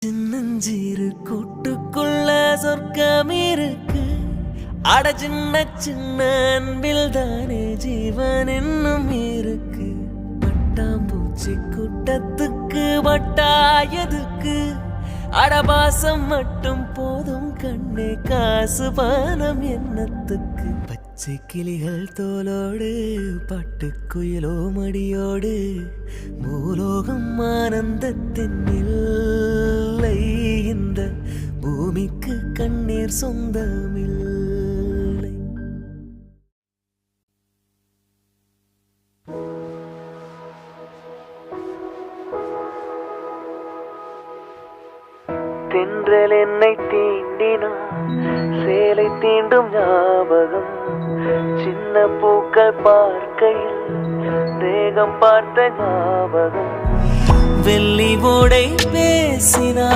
சின்னஞ்சிறு கூட்டுக்குள்ள சொர்க்கம் இருக்கு. அட சின்ன சின்ன அன்பில் தானே ஜீவன் இன்னும் இருக்கு. பட்டாம்பூச்சி கூட்டத்துக்கு வட்டாயதுக்கு அடபாசம் மட்டும் போதும் கண்ணே, காசு பானம் என்னத்துக்கு. பச்சை கிளிகள் தோலோடு பட்டுக்குயிலோ மடியோடு பூலோகம் ஆனந்தத்தின் இல்லை. இந்த பூமிக்கு கண்ணீர் சொந்தமில்லை. தென்றல் என்னை தீண்டினான், சேலை தீண்டும் ஞாபகம். சின்ன பூக்கள் பார்க்கையில் தேகம் பார்த்த ஞாபகம். வெள்ளி ஓடை பேசினான்.